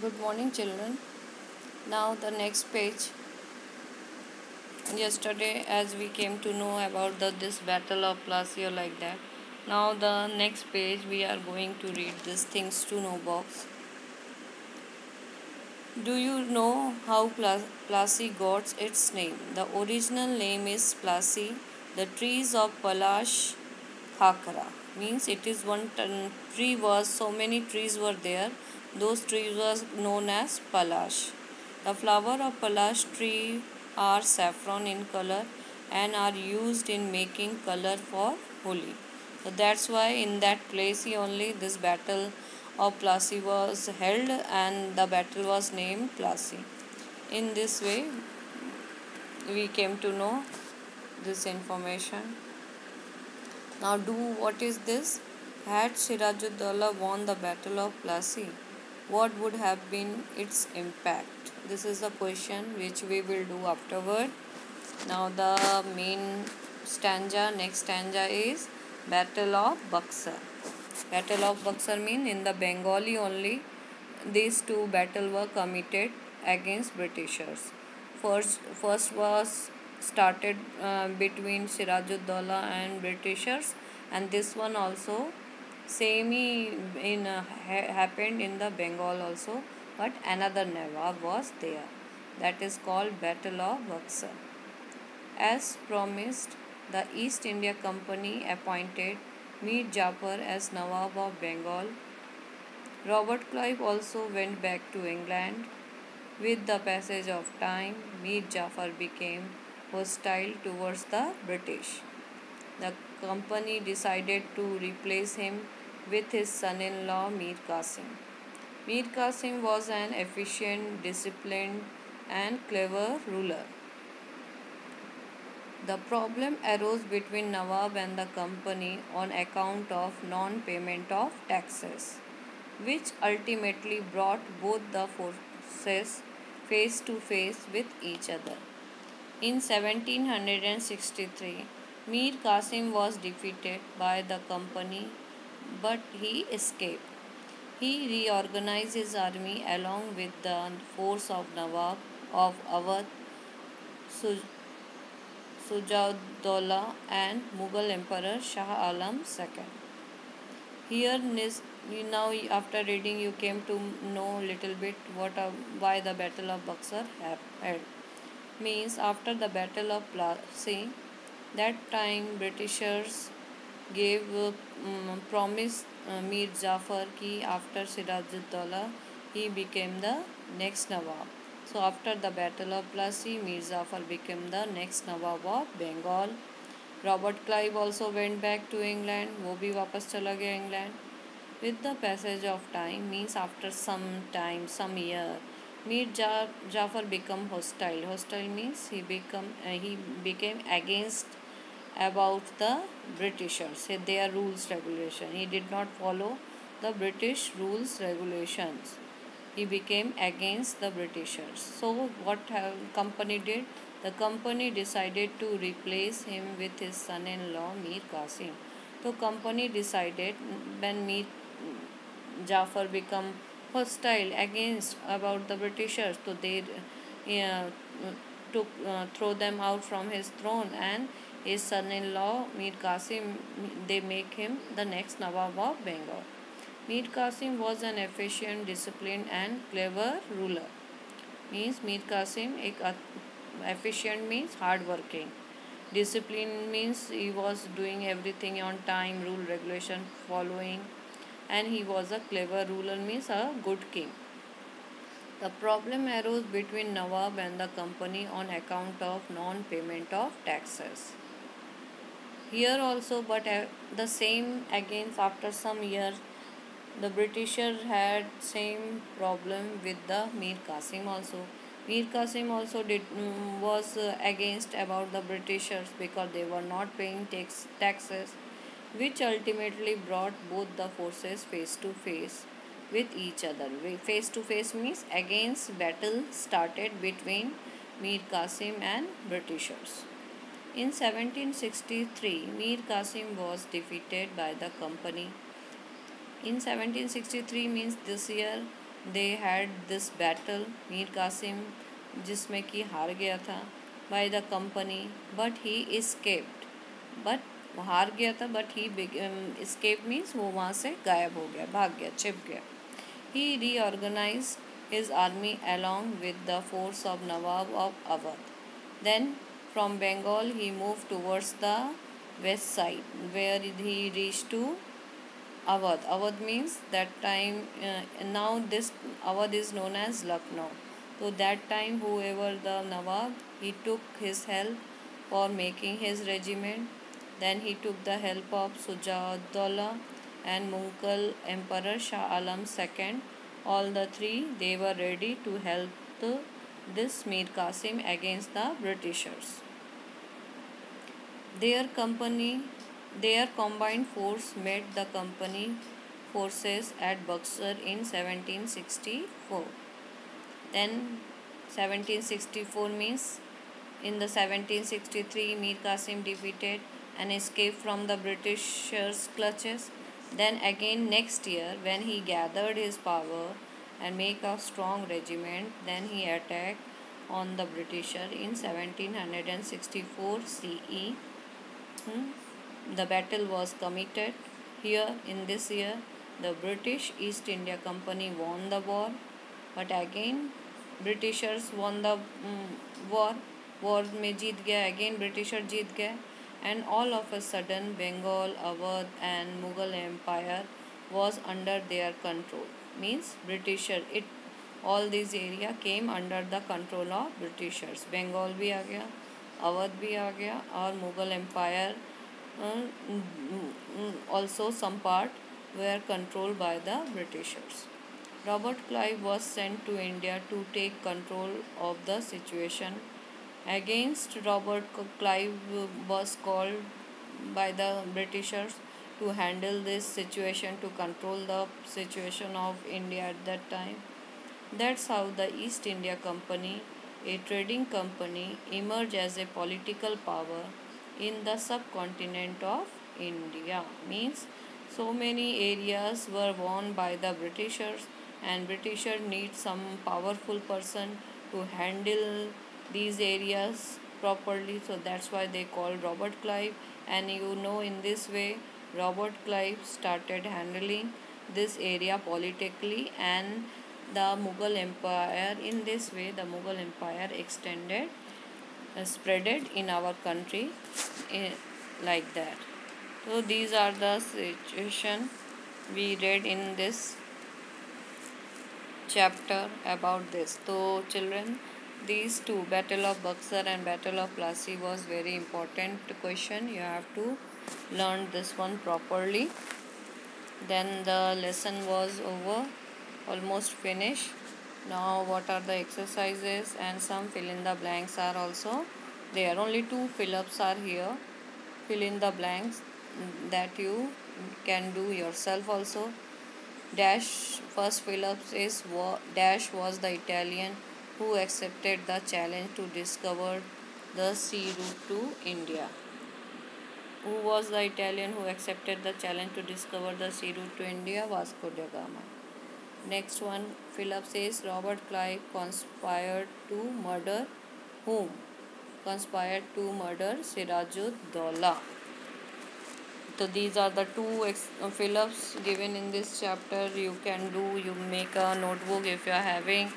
Good morning, children. Now, the next page. Yesterday, as we came to know about this battle of Plassey, like that. Now, the next page, we are going to read this things to know box. Do you know how Plassey got its name? The original name is Plassey. The trees of Palash Khakra means it is one tree was so many trees were there. Those trees was known as Palash. The flower of Palash tree are saffron in color and are used in making color for Holi. So that's why in that place only this battle of Plassey was held and the battle was named Plassey. In this way we came to know this information. Now do what is this? Had Sirajuddaulah won the battle of Plassey, what would have been its impact? This is the question which we will do afterward. Now the main next stanza is Battle of Buxar. Battle of Buxar means in the Bengali only these two battles were committed against Britishers. First was started between Sirajuddaulah and Britishers, and this one also same happened in the Bengal also, but another Nawab was there. That is called Battle of Buxar. As promised, the East India Company appointed Mir Jafar as Nawab of Bengal. Robert Clive also went back to England. With the passage of time, Mir Jafar became hostile towards the British. The company decided to replace him with his son-in-law Mir Qasim. Mir Qasim was an efficient, disciplined, and clever ruler. The problem arose between Nawab and the company on account of non-payment of taxes, which ultimately brought both the forces face to face with each other. In 1763, Mir Qasim was defeated by the company, but he escaped. He reorganized his army along with the force of Nawab of Awadh, Sujauddaulah and Mughal Emperor Shah Alam II. Here now after reading you came to know little bit why the battle of Buxar happened. Means after the battle of Plassey, that time Britishers gave promise Mir Jafar ki after Sirajuddaulah he became the next Nawab. So after the battle of Plassey, Mir Jafar became the next Nawab of Bengal. Robert Clive also went back to England. वो भी वापस चला गया England. With the passage of time means after some time, some year, Mir Jafar become hostile. Hostile means he became against about the Britishers, their rules regulation. He did not follow the British rules regulations. He became against the Britishers. So what company did? The company decided to replace him with his son-in-law Mir Qasim. So company decided when Mir Jafar become hostile against about the Britishers, so they uh, took throw them out from his throne, and his son-in-law Mir Qasim they make him the next Nawab of Bengal. Mir Qasim was an efficient, disciplined, and clever ruler. Means Mir Qasim efficient means hard working. Discipline means he was doing everything on time, rule regulation following, and he was a clever ruler means a good king. The problem arose between Nawab and the company on account of non-payment of taxes. Here also, but the same again after some years, the Britishers had same problem with the Mir Qasim also. Mir Qasim also was against about the Britishers because they were not paying taxes, which ultimately brought both the forces face to face with each other. Face to face means against battle started between Mir Qasim and Britishers. In 1763, Mir Qasim was defeated by the company. In 1763 means this year, they had this battle, Mir Qasim जिसमें कि हार गया था, by the company, but he escaped. But वो हार गया था, but he escape means वो वहाँ से गायब हो गया, भाग गया, छिप गया. He reorganized his army along with the force of Nawab of Awadh. Then from Bengal he moved towards the west side, where he reached to Awadh. Awadh means that time, now this Awadh is known as Lucknow. So that time whoever the Nawab, he took his help for making his regiment. Then he took the help of Sujauddaulah and Mughal Emperor Shah Alam II. All the three, they were ready to help this Mir Qasim against the Britishers. Their company, their combined force met the company forces at Buxar in 1764. Then 1764 means in the 1763 Mir Qasim defeated and escaped from the Britishers' clutches. Then again next year when he gathered his power and make a strong regiment, then he attacked on the Britisher in 1764 CE. The battle was committed here in this year. The British East India Company won the war, but again Britishers won the war. War में जीत गया, again Britisher जीत गए, and all of a sudden Bengal, Awadh and Mughal Empire was under their control. Means Britisher, it all these area came under the control of Britishers. Bengal भी आ गया, अवध भी आ गया, और Mughal empire also some part were controlled by the Britishers. Robert Clive was sent to India to take control of the situation. Against Robert Clive was called by the Britishers to handle this situation, to control the situation of India at that time. That's how the East India Company, a trading company, emerged as a political power in the subcontinent of India. Means so many areas were won by the Britishers, and Britishers need some powerful person to handle these areas properly. So that's why they called Robert Clive. And in this way Robert Clive started handling this area politically, and the Mughal Empire, in this way the Mughal Empire extended, spreaded in our country like that. So these are the situation we read in this chapter about this. So children, these two, Battle of Buxar and Battle of Plassey, was very important question. You have to learn this one properly. Then the lesson was over, almost finished. Now what are the exercises and some fill in the blanks are also there. Only two fill-ups are here. Fill in the blanks that you can do yourself also. Dash, first fill-ups is Dash was the Italian who accepted the challenge to discover the sea route to India. Who was the Italian who accepted the challenge to discover the sea route to India? Vasco da Gama. Next one, Philip says Robert Clive conspired to murder whom? Conspired to murder Sirajuddaulah. So these are the two fill-ups given in this chapter. You can do, you make a notebook if you are having,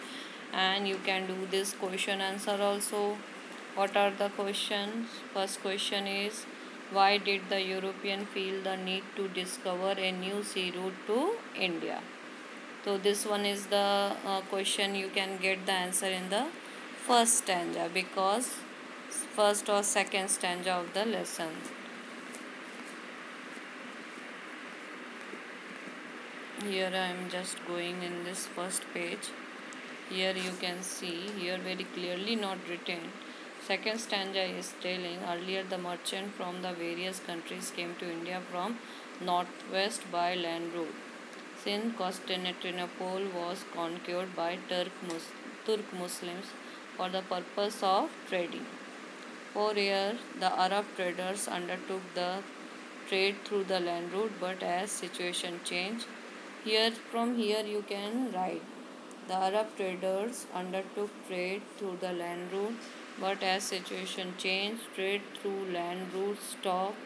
and you can do this question answer also. What are the questions? First question is, why did the European feel the need to discover a new sea route to India? So this one is the question. You can get the answer in the first stanza, because first or second stanza of the lesson. Here I am just going in this first page. Here you can see, here very clearly not written. Second stanza is telling, earlier the merchant from the various countries came to India from northwest by land route. Since Constantinople was conquered by Turk Muslims for the purpose of trading. For years, the Arab traders undertook the trade through the land route, but as situation changed, from here you can write. The Arab traders undertook trade through the land route, but as situation changed, trade through land routes stopped.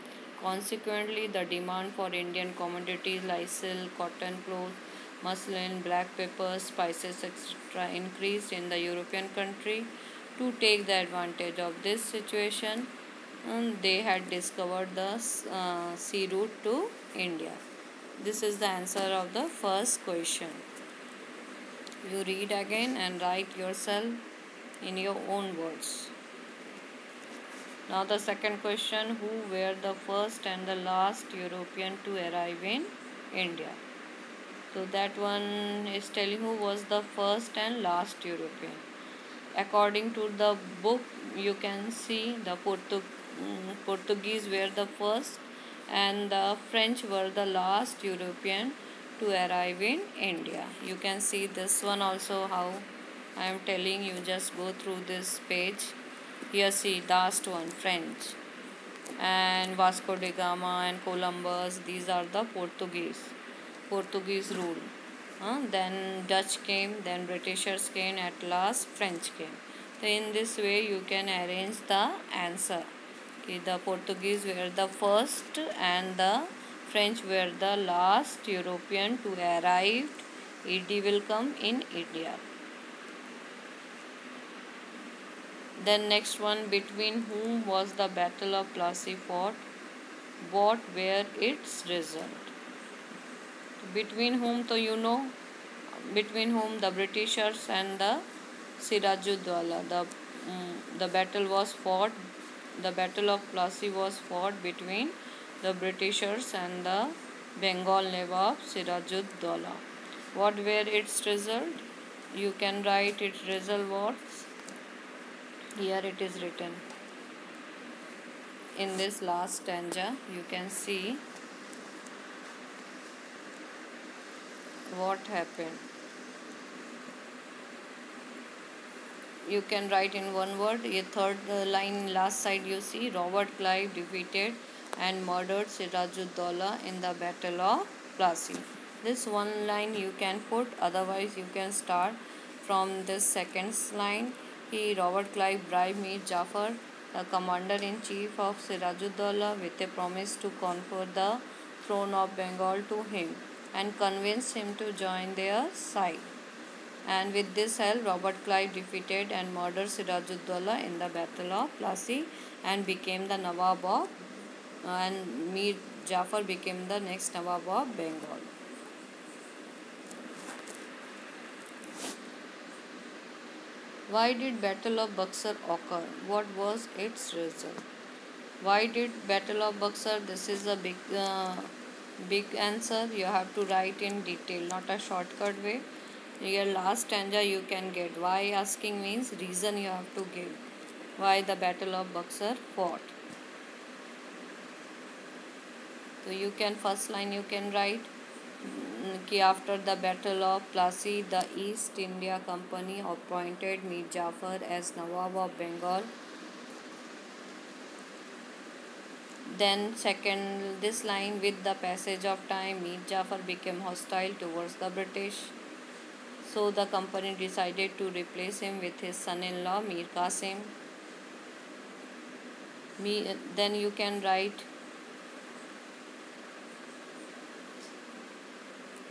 Consequently, the demand for Indian commodities like silk, cotton cloth, muslin, black pepper, spices, etc., increased in the European country. To take the advantage of this situation, they had discovered the sea route to India. This is the answer of the first question. You read again and write yourself in your own words. Now the second question, who were the first and the last European to arrive in India? So that one is telling who was the first and last European. According to the book, you can see the Portuguese were the first and the French were the last European to arrive in India. You can see this one also, how I am telling you, just go through this page. Here see last one, French, and Vasco da Gama and Columbus, these are the Portuguese rule. Then Dutch came, then Britishers came, at last French came. So in this way you can arrange the answer. Okay, the Portuguese were the first and the French were the last European to arrive. ED will come in India. Then next one, between whom was the Battle of Plassey fought? What were its result? Between whom, so you know, between whom, the Britishers and the Sirajuddaulah. The battle was fought. The Battle of Plassey was fought between the Britishers and the Bengal Nawab Sirajuddaulah. What were its result? You can write its result was. Here it is written. In this last stanza, you can see what happened. You can write in one word. A third line, last side, you see Robert Clive defeated and murdered Sirajuddaulah in the Battle of Plassey. This one line you can put, otherwise you can start from this second line. Robert Clive bribed Mir Jafar, the commander-in-chief of Sirajuddaulah, with a promise to confer the throne of Bengal to him and convince him to join their side. And with this help, Robert Clive defeated and murdered Sirajuddaulah in the Battle of Plassey and became the Nawab of, and Mir Jafar became the next Nawab of Bengal. Why did Battle of Buxar occur? What was its result? Why did Battle of Buxar? This is a big answer. You have to write in detail, not a shortcut way. Your last stanza you can get. Why asking means reason you have to give. Why the Battle of Buxar fought. So you can, first line you can write. After the Battle of Plassey, the East India Company appointed Mir Jafar as Nawab of Bengal. Then second, this line, with the passage of time, Mir Jafar became hostile towards the British. So the company decided to replace him with his son-in-law Mir Qasim. Then you can write,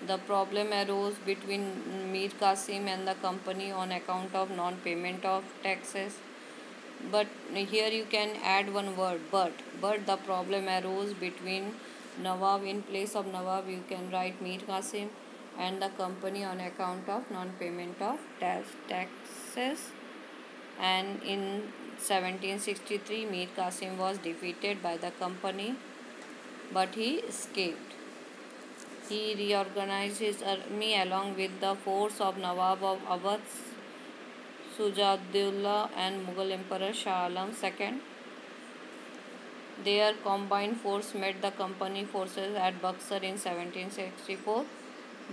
the problem arose between Mir Qasim and the company on account of non-payment of taxes. But here you can add one word, but the problem arose between Nawab, in place of Nawab you can write Mir Qasim, and the company on account of non-payment of taxes. And in 1763, Mir Qasim was defeated by the company, but he escaped. He reorganized his army along with the force of Nawab of Awadh, Shujaudullah, and Mughal Emperor Shah Alam II. Their combined force met the company forces at Buxar in 1764.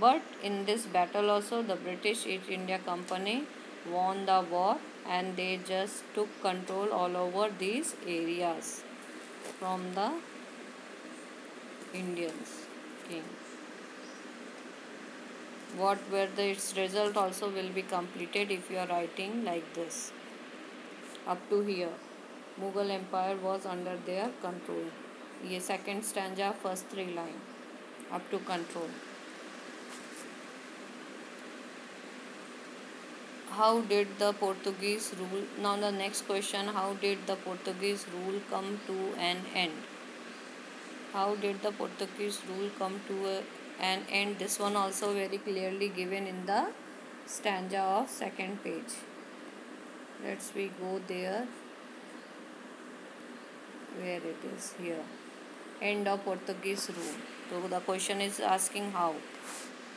But in this battle also, the British East India Company won the war, and they just took control all over these areas from the Indians. Okay. what were the its result also will be completed if you are writing like this. Up to here, Mughal Empire was under their control. ये second stanza, first three line, up to control. How did the Portuguese rule? Now the next question, how did the Portuguese rule come to an end? How did the Portuguese rule come to an end? This one also very clearly given in the stanza of second page. Let's we go there where it is here. End of Portuguese rule. So the question is asking how.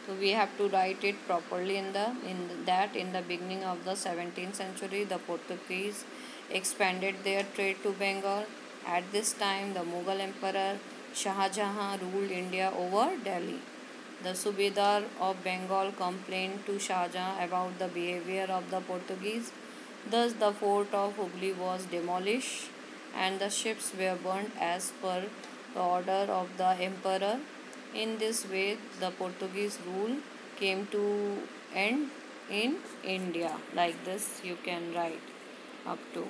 So we have to write it properly in the beginning of the 17th century the Portuguese expanded their trade to Bengal. At this time the Mughal Emperor Shah Jahan ruled India over Delhi. The Subedar of Bengal complained to Shah Jahan about the behavior of the Portuguese. Thus the fort of Hooghly was demolished and the ships were burnt as per the order of the emperor. In this way, the Portuguese rule came to end in India. Like this, you can write up to.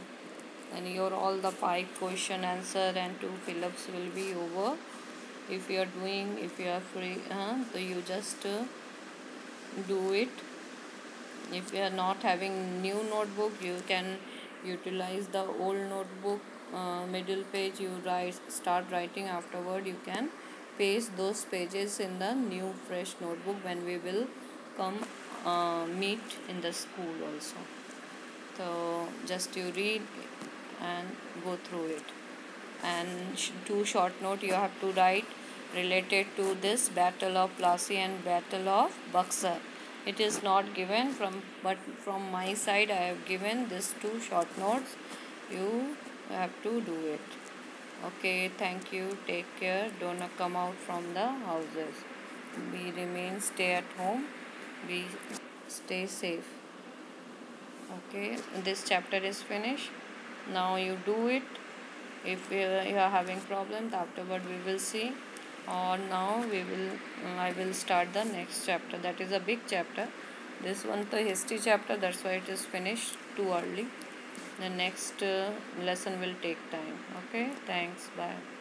And your all the 5 question answer and 2 fill-ups will be over. If you are free, so you just do it. If you are not having new notebook, you can utilize the old notebook. Middle page you start writing. Afterward, you can paste those pages in the new fresh notebook when we will come meet in the school also. So just you read and go through it. And 2 short note you have to write related to this Battle of Plassey and Battle of Buxar. It is not given but from my side I have given this 2 short notes. You have to do it. Okay, thank you. Take care. Don't come out from the houses. Stay at home. Stay safe. Okay, this chapter is finished. Now you do it. If you are having problems, afterward we will see. Or now I will start the next chapter. That is a big chapter. This one the history chapter. That's why it is finished too early. The next lesson will take time. Okay, thanks. Bye.